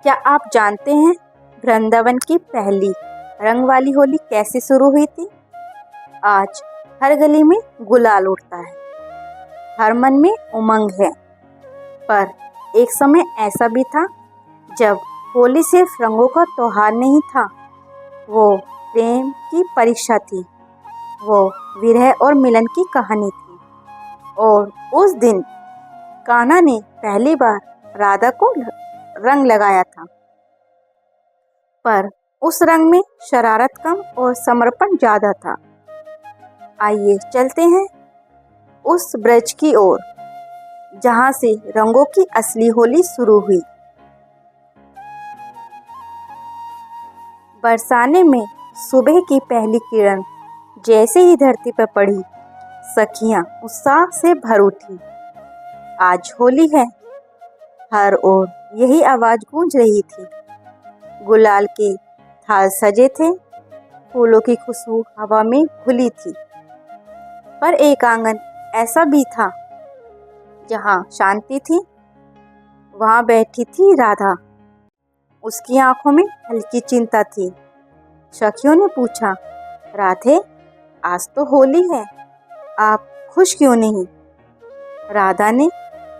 क्या आप जानते हैं वृंदावन की पहली रंग वाली होली कैसे शुरू हुई थी? आज हर गली में गुलाल उड़ता है, हर मन में उमंग है। पर एक समय ऐसा भी था जब होली सिर्फ रंगों का त्योहार नहीं था, वो प्रेम की परीक्षा थी, वो विरह और मिलन की कहानी थी। और उस दिन कान्हा ने पहली बार राधा को रंग लगाया था, पर उस रंग में शरारत कम और समर्पण ज्यादा था। आइए चलते हैं उस ब्रज की ओर जहां से रंगों की असली होली शुरू हुई। बरसाने में सुबह की पहली किरण जैसे ही धरती पर पड़ी, सखियां उत्साह से भर उठी। आज होली है, हर ओर यही आवाज गूंज रही थी। गुलाल के थाल सजे थे, फूलों की खुशबू हवा में घुली थी। पर एक आंगन ऐसा भी था जहां शांति थी। वहां बैठी थी राधा, उसकी आंखों में हल्की चिंता थी। सखियों ने पूछा, राधे, आज तो होली है, आप खुश क्यों नहीं? राधा ने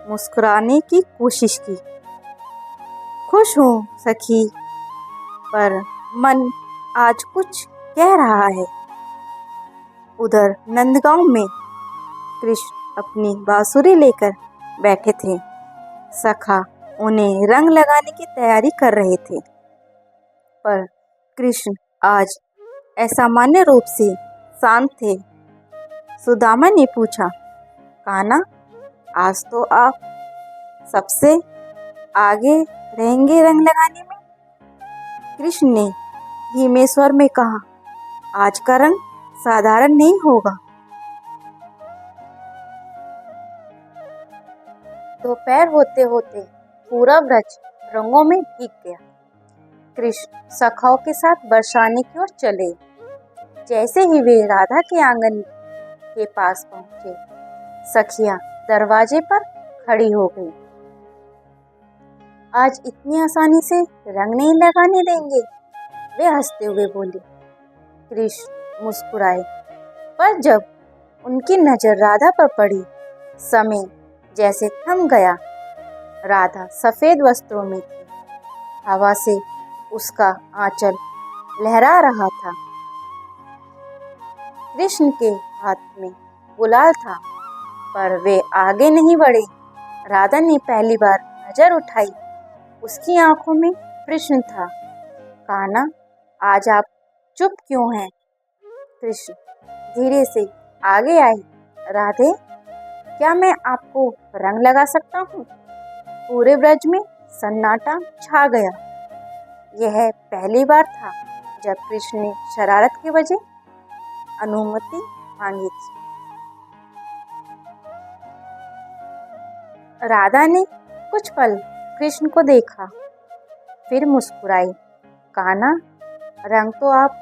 मुस्कुराने की कोशिश की। खुश हूँ सखी, पर मन आज कुछ कह रहा है। उधर नंदगांव में कृष्ण अपनी बांसुरी लेकर बैठे थे। सखा उन्हें रंग लगाने की तैयारी कर रहे थे, पर कृष्ण आज असामान्य रूप से शांत थे। सुदामा ने पूछा, कान्हा, आज तो आप सबसे आगे रहेंगे रंग लगाने में? कृष्ण ने धीमे स्वर में कहा, आज का रंग साधारण नहीं होगा। दोपहर होते होते पूरा ब्रज रंगों में भीग गया। कृष्ण सखाओं के साथ बरसाने की ओर चले। जैसे ही वे राधा के आंगन के पास पहुंचे, सखियां दरवाजे पर खड़ी हो गई। आज इतनी आसानी से रंग नहीं लगाने देंगे, वे हंसते हुए बोले। कृष्ण मुस्कुराए, पर जब उनकी नजर राधा पर पड़ी, समय जैसे थम गया। राधा सफेद वस्त्रों में थी, हवा से उसका आंचल लहरा रहा था। कृष्ण के हाथ में गुलाल था, पर वे आगे नहीं बढ़े। राधा ने पहली बार नजर उठाई, उसकी आंखों में प्रश्न था। कान्हा, आज आप चुप क्यों हैं? कृष्ण धीरे से आगे आए। राधे, क्या मैं आपको रंग लगा सकता हूँ? पूरे ब्रज में सन्नाटा छा गया। यह पहली बार था जब कृष्ण ने शरारत की वजह अनुमति मांगी थी। राधा ने कुछ पल कृष्ण को देखा, फिर मुस्कुराई। कान्हा, रंग तो आप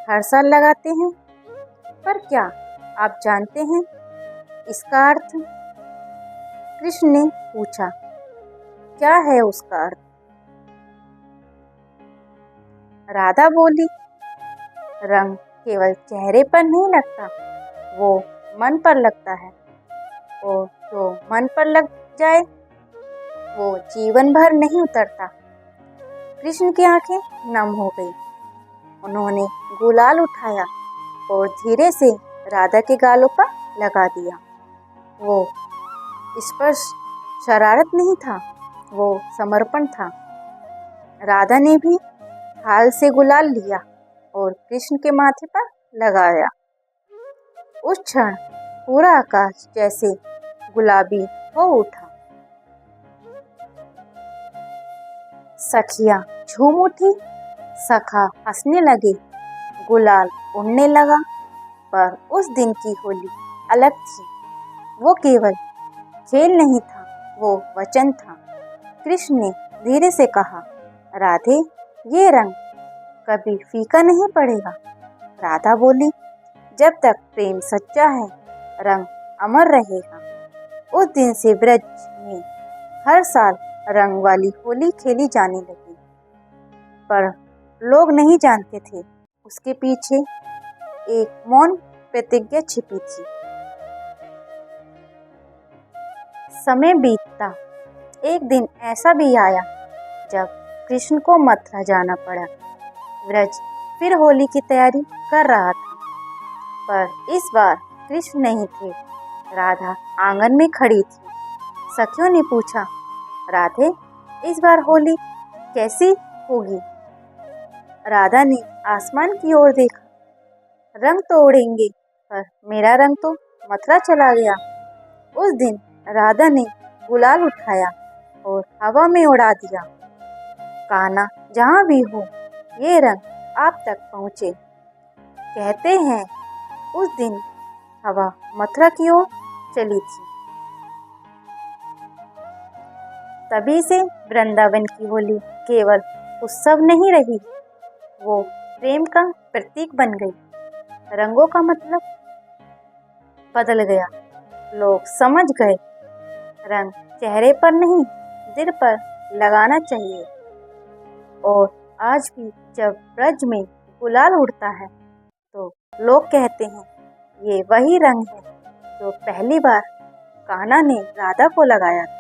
हर साल लगाते हैं, पर क्या आप जानते हैं इसका अर्थ? कृष्ण ने पूछा, क्या है उसका अर्थ? राधा बोली, रंग केवल चेहरे पर नहीं लगता, वो मन पर लगता है, और जो मन पर लग जाए वो जीवन भर नहीं उतरता। कृष्ण की आंखें नम हो गई। उन्होंने गुलाल उठाया और धीरे से राधा के गालों पर लगा दिया। वो स्पर्श शरारत नहीं था, वो समर्पण था। राधा ने भी थाल से गुलाल लिया और कृष्ण के माथे पर लगाया। उस क्षण पूरा आकाश जैसे गुलाबी हो उठा। सखियां झूम उठी, सखा हंसने लगे, गुलाल उड़ने लगा। पर उस दिन की होली अलग थी। वो केवल खेल नहीं था, वो वचन था। कृष्ण ने धीरे से कहा, राधे, ये रंग कभी फीका नहीं पड़ेगा। राधा बोली, जब तक प्रेम सच्चा है, रंग अमर रहेगा। उस दिन से ब्रज में हर साल रंग वाली होली खेली जाने लगी। पर लोग नहीं जानते थे उसके पीछे एक मौन प्रतिज्ञा छिपी थी। समय बीतता, एक दिन ऐसा भी आया जब कृष्ण को मथुरा जाना पड़ा। व्रज फिर होली की तैयारी कर रहा था, पर इस बार कृष्ण नहीं थे। राधा आंगन में खड़ी थी। सखियों ने पूछा, राधे, इस बार होली कैसी होगी? राधा ने आसमान की ओर देखा। रंग तो उड़ेंगे, पर मेरा रंग तो मथुरा चला गया। उस दिन राधा ने गुलाल उठाया और हवा में उड़ा दिया। कान्हा, जहाँ भी हो, ये रंग आप तक पहुँचे। कहते हैं उस दिन हवा मथुरा की ओर चली थी। तभी से वृंदावन की होली केवल उत्सव नहीं रही, वो प्रेम का प्रतीक बन गई। रंगों का मतलब बदल गया। लोग समझ गए, रंग चेहरे पर नहीं, दिल पर लगाना चाहिए। और आज भी जब ब्रज में गुलाल उड़ता है तो लोग कहते हैं, ये वही रंग है जो पहली बार कान्हा ने राधा को लगाया था।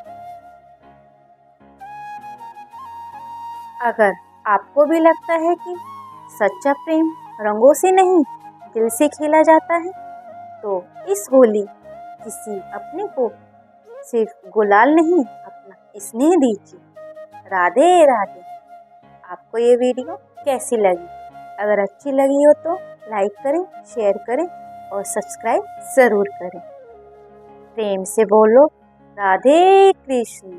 अगर आपको भी लगता है कि सच्चा प्रेम रंगों से नहीं, दिल से खेला जाता है, तो इस होली किसी अपने को सिर्फ गुलाल नहीं, अपना स्नेह दीजिए। राधे राधे। आपको ये वीडियो कैसी लगी? अगर अच्छी लगी हो तो लाइक करें, शेयर करें और सब्सक्राइब ज़रूर करें। प्रेम से बोलो, राधे कृष्ण।